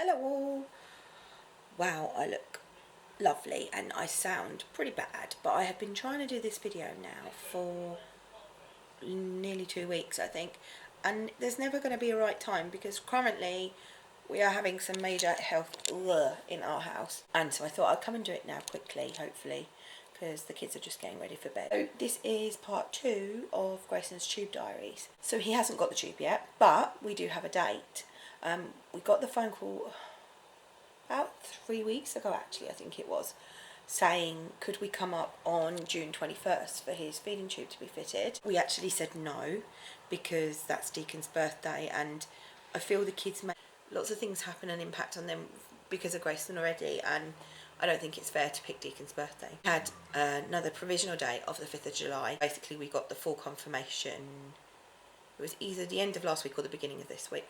Hello all. Wow, I look lovely and I sound pretty bad, but I have been trying to do this video now for nearly 2 weeks, I think, and there's never going to be a right time because currently we are having some major health in our house, and so I thought I'd come and do it now quickly, hopefully, because the kids are just getting ready for bed. So this is part 2 of Grayson's tube diaries. So he hasn't got the tube yet, but we do have a date. We got the phone call about 3 weeks ago, actually, I think it was, saying could we come up on June 21st for his feeding tube to be fitted. We actually said no because that's Deacon's birthday, and I feel the kids may lots of things happen and impact on them because of Grayson already, and I don't think it's fair to pick Deacon's birthday. We had another provisional date of the 5th of July. Basically we got the full confirmation, it was either the end of last week or the beginning of this week.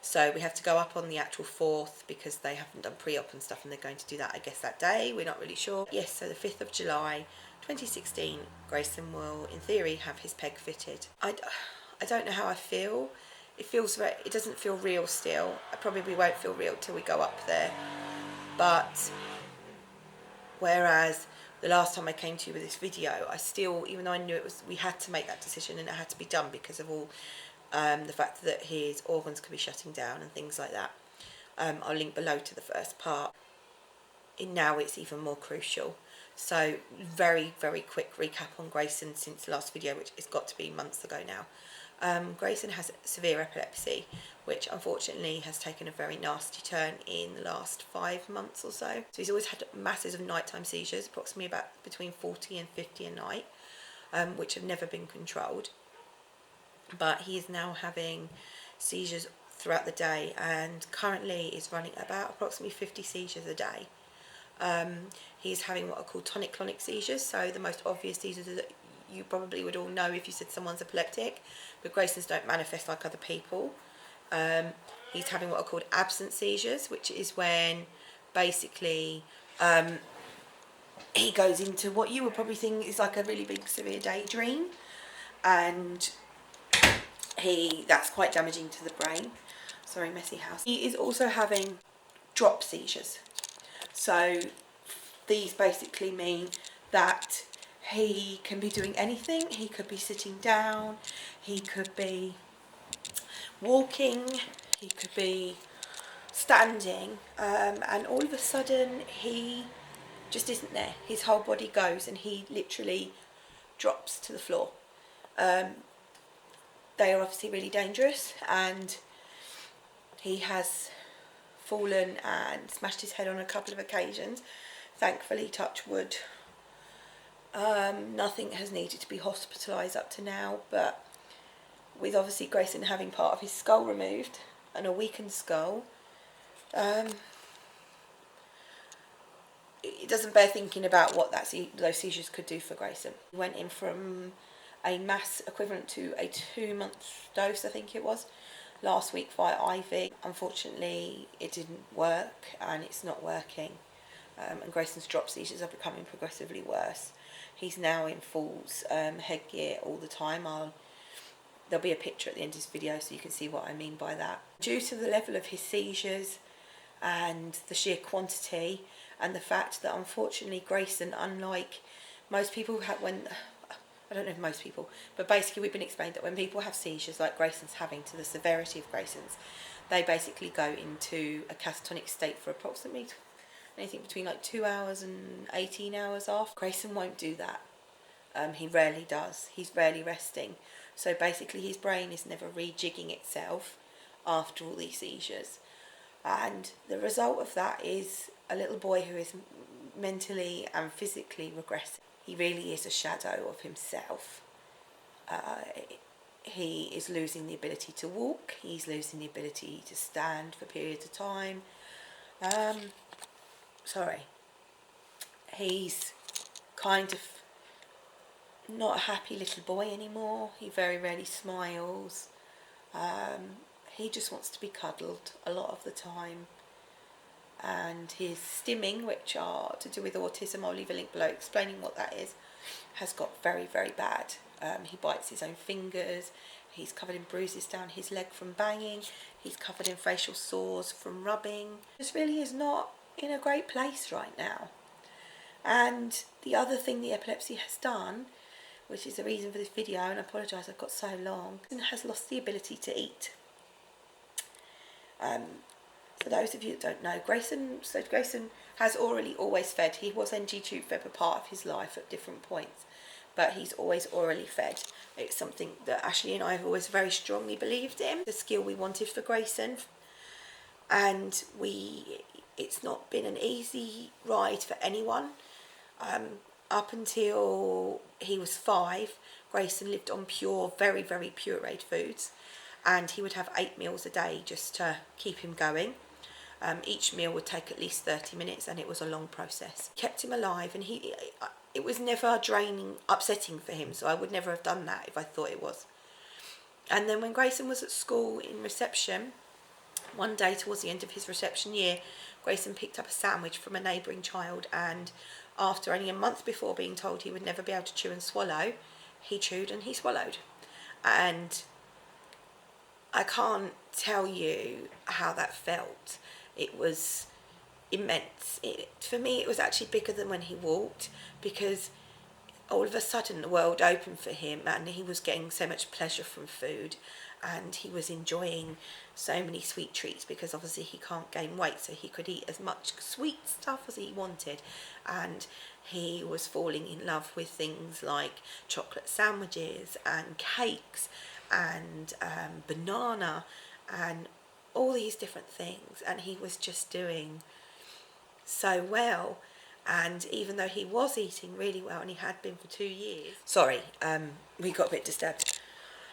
So we have to go up on the actual 4th because they haven't done pre-op and stuff, and they're going to do that, I guess, that day. We're not really sure. Yes, so the 5th of July 2016, Grayson will, in theory, have his peg fitted. I don't know how I feel. It doesn't feel real still. I probably won't feel real till we go up there. But whereas the last time I came to you with this video, I still, even though I knew we had to make that decision and it had to be done because of all the fact that his organs could be shutting down and things like that. I'll link below to the first part. Now it's even more crucial. So very, very quick recap on Grayson since the last video, which has got to be months ago now. Grayson has severe epilepsy, which unfortunately has taken a very nasty turn in the last 5 months or so. So he's always had masses of nighttime seizures, approximately about between 40 and 50 a night, which have never been controlled. But he is now having seizures throughout the day, and currently is running about approximately 50 seizures a day. He's having what are called tonic-clonic seizures, so the most obvious seizures that you probably would all know if you said someone's epileptic, but Grayson's don't manifest like other people. He's having what are called absent seizures, which is when basically he goes into what you would probably think is like a really big severe daydream, and that's quite damaging to the brain. Sorry, messy house. He is also having drop seizures. So these basically mean that he can be doing anything. He could be sitting down, he could be walking, he could be standing, and all of a sudden he just isn't there. His whole body goes and he literally drops to the floor. They are obviously really dangerous, and he has fallen and smashed his head on a couple of occasions. Thankfully, touch wood, nothing has needed to be hospitalised up to now, but with obviously Grayson having part of his skull removed and a weakened skull, it doesn't bear thinking about what those seizures could do for Grayson. He went in from a mass equivalent to a 2-month dose, I think it was, last week via IV. Unfortunately, it didn't work, and it's not working. And Grayson's drop seizures are becoming progressively worse. He's now in falls, headgear all the time. There'll be a picture at the end of this video so you can see what I mean by that. Due to the level of his seizures and the sheer quantity, and the fact that unfortunately Grayson, unlike most people I don't know if most people, but basically we've been explained that when people have seizures like Grayson's having, to the severity of Grayson's, they basically go into a catatonic state for approximately anything between like 2 hours and 18 hours after. Grayson won't do that. He rarely does. He's rarely resting. So basically his brain is never rejigging itself after all these seizures. And the result of that is a little boy who is mentally and physically regressing. He really is a shadow of himself. He is losing the ability to walk. He's losing the ability to stand for periods of time. He's kind of not a happy little boy anymore. He very rarely smiles. He just wants to be cuddled a lot of the time. And his stimming, which are to do with autism, I'll leave a link below explaining what that is, has got very, very bad. He bites his own fingers, He's covered in bruises down his leg from banging. He's covered in facial sores from rubbing. This really is not in a great place right now. And the other thing the epilepsy has done, which is the reason for this video, and I apologise I've got so long, has lost the ability to eat. For those of you that don't know, Grayson has orally always fed. He was NG tube fed for part of his life at different points, but he's always orally fed. It's something that Ashley and I have always very strongly believed in, the skill we wanted for Grayson. And it's not been an easy ride for anyone. Up until he was 5, Grayson lived on pure, very, very pureed foods, and he would have 8 meals a day just to keep him going. Each meal would take at least 30 minutes, and it was a long process. Kept him alive, and it was never draining, upsetting for him, so I would never have done that if I thought it was. And then when Grayson was at school in reception, one day towards the end of his reception year, Grayson picked up a sandwich from a neighbouring child, and after only a month before being told he would never be able to chew and swallow, he chewed and he swallowed. And I can't tell you how that felt. It was immense. For me, it was actually bigger than when he walked, because all of a sudden the world opened for him, and he was getting so much pleasure from food, and he was enjoying so many sweet treats, because obviously he can't gain weight, so he could eat as much sweet stuff as he wanted. And he was falling in love with things like chocolate sandwiches and cakes and banana and all these different things, and he was just doing so well. And even though he was eating really well, and he had been for 2 years, sorry, we got a bit disturbed.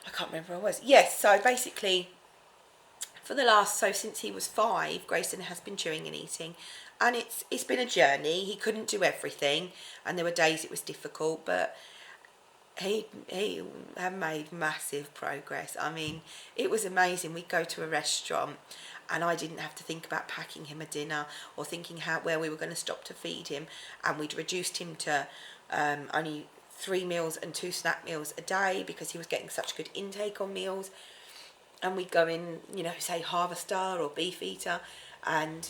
I can't remember where I was. Yes, so basically, since he was 5, Grayson has been chewing and eating, and it's been a journey. He couldn't do everything, and there were days it was difficult, but he had made massive progress. I mean, it was amazing. We'd go to a restaurant, and I didn't have to think about packing him a dinner or thinking where we were going to stop to feed him, and we'd reduced him to only 3 meals and 2 snack meals a day, because he was getting such good intake on meals. And we'd go in, say Harvester or Beefeater, and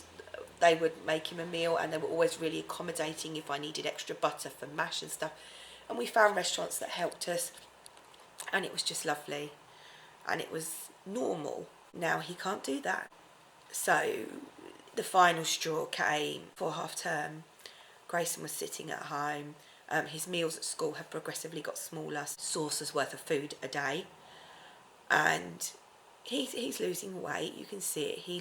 they would make him a meal, and they were always really accommodating if I needed extra butter for mash and stuff. And we found restaurants that helped us, and it was just lovely, and it was normal. Now he can't do that. So the final straw came for half term. Grayson was sitting at home. His meals at school have progressively got smaller, saucers worth of food a day, and he's losing weight. You can see it. He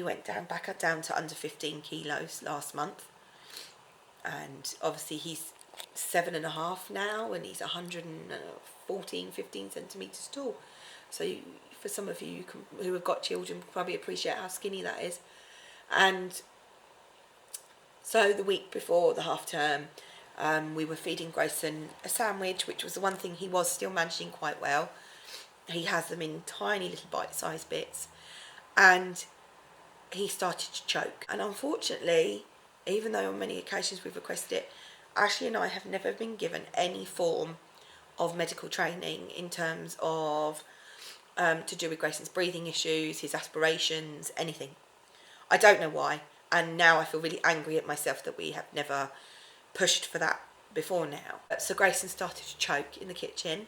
went back down to under 15 kilos last month, and obviously he's 7.5 now, and he's 15 centimetres tall. So for some of you who have got children, probably appreciate how skinny that is. And so the week before the half term, we were feeding Grayson a sandwich, which was the one thing he was still managing quite well. He has them in tiny little bite-sized bits, and he started to choke. And unfortunately, even though on many occasions we've requested it, Ashley and I have never been given any form of medical training in terms of to do with Grayson's breathing issues, his aspirations, anything. I don't know why, and now I feel really angry at myself that we have never pushed for that before now. So Grayson started to choke in the kitchen,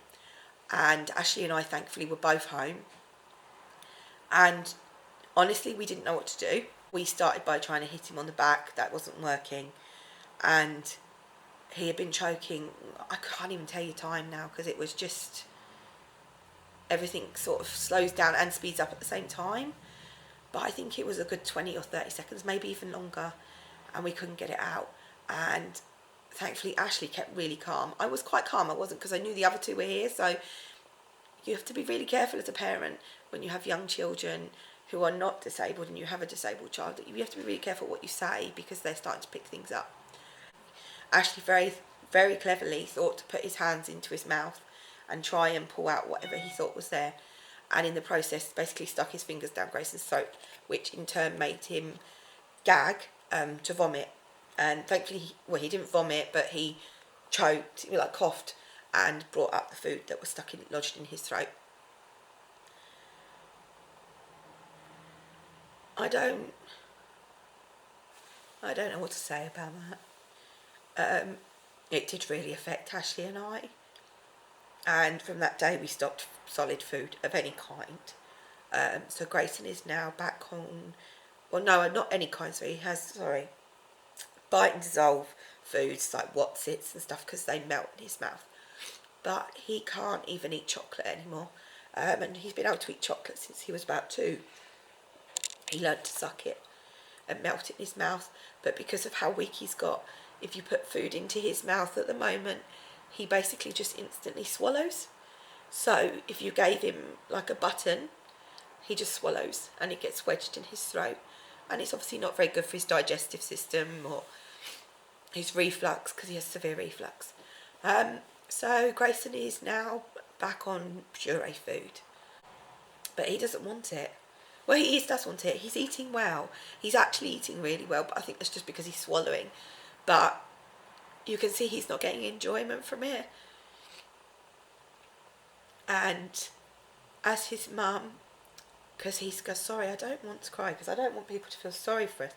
and Ashley and I thankfully were both home, and honestly we didn't know what to do. We started by trying to hit him on the back. That wasn't working, and he had been choking. I can't even tell you time now, because it was just, everything sort of slows down and speeds up at the same time. But I think it was a good 20 or 30 seconds, maybe even longer, and we couldn't get it out. And thankfully Ashley kept really calm. I was quite calm. I wasn't, because I knew the other 2 were here. So you have to be really careful as a parent when you have young children who are not disabled and you have a disabled child. You have to be really careful what you say, because they're starting to pick things up. Ashley very, very cleverly thought to put his hands into his mouth and try and pull out whatever he thought was there, and in the process basically stuck his fingers down Grayson's throat, which in turn made him gag to vomit. And thankfully, he didn't vomit, but he choked, coughed, and brought up the food that was lodged in his throat. I don't know what to say about that. It did really affect Ashley and I, and from that day we stopped solid food of any kind. So Grayson is now back on, well no, not any kind, so he has, sorry, bite and dissolve foods like Wotsits and stuff because they melt in his mouth, but he can't even eat chocolate anymore. And he's been able to eat chocolate since he was about 2. He learned to suck it and melt it in his mouth, but because of how weak he's got, if you put food into his mouth at the moment, he basically just instantly swallows. So if you gave him like a button, he just swallows and it gets wedged in his throat, and it's obviously not very good for his digestive system or his reflux, because he has severe reflux. So Grayson is now back on puree food, but he doesn't want it. Well, he does want it. He's eating well. He's actually eating really well, but I think that's just because he's swallowing. But you can see he's not getting enjoyment from it. And as his mum, because he's goes, sorry, I don't want to cry because I don't want people to feel sorry for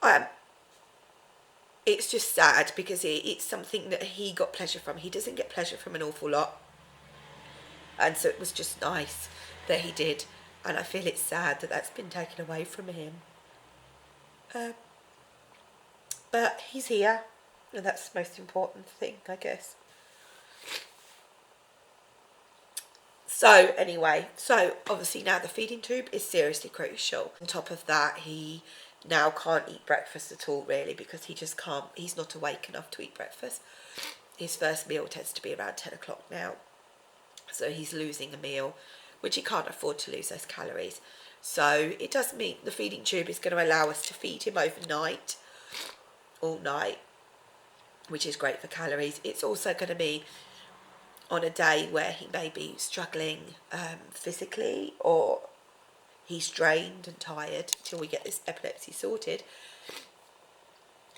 us. It's just sad because it's something that he got pleasure from. He doesn't get pleasure from an awful lot. And so it was just nice that he did. And I feel it's sad that that's been taken away from him. But he's here, and that's the most important thing, I guess. So anyway, so obviously now the feeding tube is seriously crucial. On top of that, he now can't eat breakfast at all, really, because he just can't, he's not awake enough to eat breakfast. His first meal tends to be around 10 o'clock now. So he's losing a meal, which he can't afford to lose those calories. So it does mean the feeding tube is going to allow us to feed him overnight, all night, which is great for calories. It's also going to be on a day where he may be struggling physically, or he's drained and tired till we get this epilepsy sorted,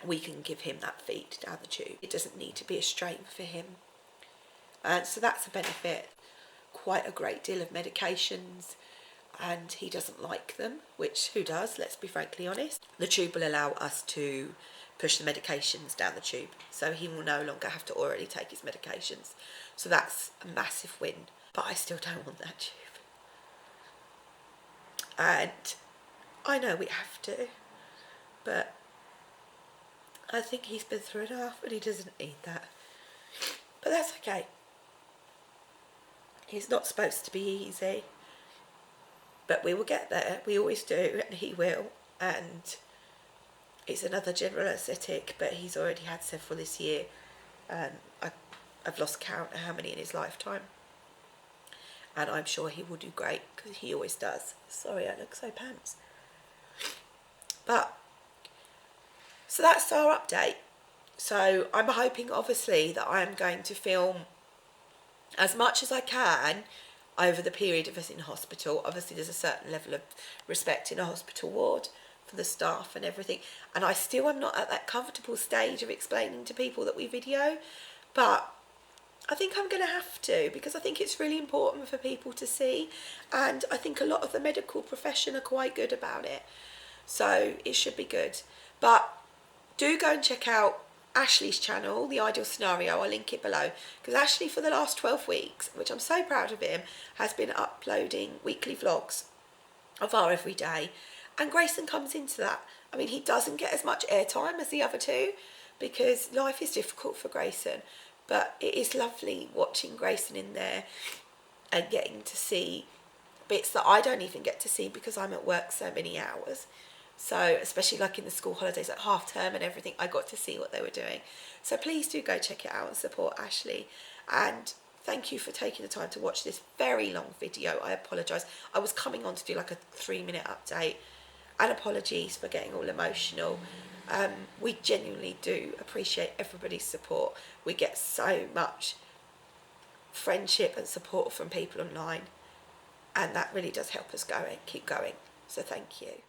we can give him that feed down the tube. It doesn't need to be a strain for him. And so that's a benefit. Quite a great deal of medications, and he doesn't like them, which who does, let's be frankly honest. The tube will allow us to push the medications down the tube, so he will no longer have to orally take his medications. So that's a massive win, but I still don't want that tube. And I know we have to, but I think he's been through enough and he doesn't need that. But that's okay. It's not supposed to be easy, but we will get there. We always do, and he will. And it's another general anaesthetic, but he's already had several this year, and I've lost count of how many in his lifetime. And I'm sure he will do great, because he always does. Sorry, I look so pants. But, so that's our update. So I'm hoping, obviously, that I am going to film as much as I can over the period of us in hospital. Obviously there's a certain level of respect in a hospital ward for the staff and everything, and I still am not at that comfortable stage of explaining to people that we video, but I think I'm going to have to, because I think it's really important for people to see, and I think a lot of the medical profession are quite good about it, so it should be good. But do go and check out Ashley's channel, The Ideal Scenario. I'll link it below, because Ashley, for the last 12 weeks, which I'm so proud of him, has been uploading weekly vlogs of our everyday, and Grayson comes into that. I mean, he doesn't get as much airtime as the other two because life is difficult for Grayson, but it is lovely watching Grayson in there and getting to see bits that I don't even get to see because I'm at work so many hours. So especially like in the school holidays, like half term and everything, I got to see what they were doing. So please do go check it out and support Ashley. And thank you for taking the time to watch this very long video. I apologise. I was coming on to do like a 3-minute update, and apologies for getting all emotional. We genuinely do appreciate everybody's support. We get so much friendship and support from people online, and that really does help us keep going. So thank you.